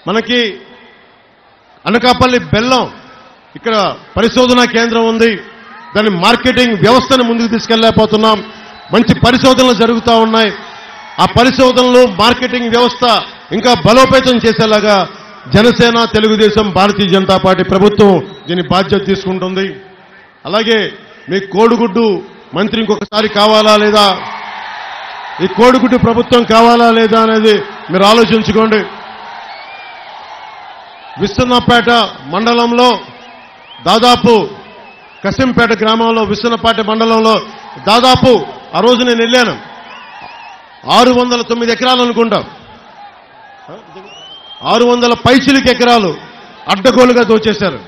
మనకి అనకాపల్లి బెల్లం ఇక్కడ పరిశోధనా కేంద్రం ఉంది. దాని మార్కెటింగ్ వ్యవస్థను ముందుకు తీసుకెళ్లేకపోతున్నాం. మంచి పరిశోధనలు జరుగుతూ ఉన్నాయి. ఆ పరిశోధనలు మార్కెటింగ్ వ్యవస్థ ఇంకా బలోపేతం చేసేలాగా జనసేన, తెలుగుదేశం, భారతీయ జనతా పార్టీ ప్రభుత్వం దీని బాధ్యత తీసుకుంటుంది. అలాగే మీ కోడిగుడ్డు మంత్రి ఇంకొకసారి కావాలా లేదా, ఈ కోడిగుడ్డు ప్రభుత్వం కావాలా లేదా అనేది మీరు ఆలోచించుకోండి. విశ్వనాథపేట మండలంలో దాదాపు కసింపేట గ్రామంలో విశ్వనాథపేట మండలంలో దాదాపు ఆ రోజు నేను వెళ్ళాను 609 ఎకరాలు అనుకుంటా, 600 పైచిలికి ఎకరాలు అడ్డగోలుగా దోచేశారు.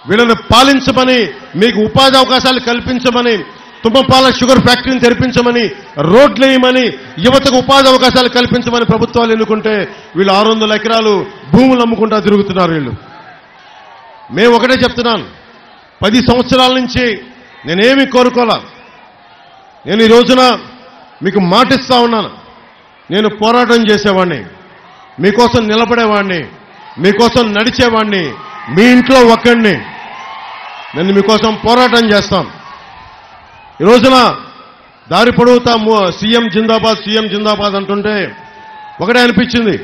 వీళ్ళని పాలించమని, మీకు ఉపాధి అవకాశాలు కల్పించమని, తుమ్మపాల షుగర్ ఫ్యాక్టరీని తెరిపించమని, రోడ్లు వేయమని, యువతకు ఉపాధి అవకాశాలు కల్పించమని ప్రభుత్వాలు ఎన్నుకుంటే వీళ్ళు 600 ఎకరాలు భూములు అమ్ముకుంటా తిరుగుతున్నారు. వీళ్ళు మేము ఒకటే చెప్తున్నాను, 10 సంవత్సరాల నుంచి నేనేమీ కోరుకోలా. నేను ఈ రోజున మీకు మాటిస్తా ఉన్నాను, నేను పోరాటం చేసేవాడిని, మీకోసం నిలబడేవాడిని, మీకోసం నడిచేవాడిని, మీ ఇంట్లో ఒక్కడిని. నేను మీకోసం పోరాటం చేస్తాం. ఈ రోజున దారి పొడవుతా సీఎం జిందాబాద్, సీఎం జిందాబాద్ అంటుంటే ఒకటే అనిపించింది,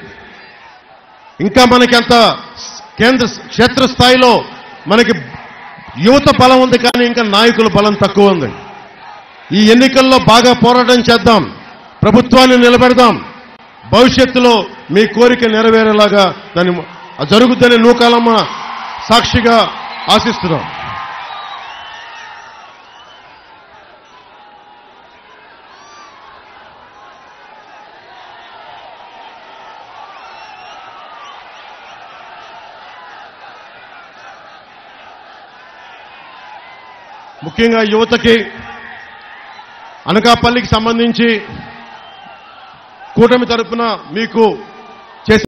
ఇంకా మనకి అంత క్షేత్రస్థాయిలో మనకి యువత బలం ఉంది, కానీ ఇంకా నాయకుల బలం తక్కువ ఉంది. ఈ ఎన్నికల్లో బాగా పోరాటం చేద్దాం, ప్రభుత్వాన్ని నిలబెడదాం. భవిష్యత్తులో మీ కోరిక నెరవేరేలాగా దాన్ని జరుగుద్దని నూకాలమ్మ సాక్షిగా ఆశిస్తున్నాం. ముఖ్యంగా యువతకి అనకాపల్లికి సంబంధించి కూటమి తరపున మీకు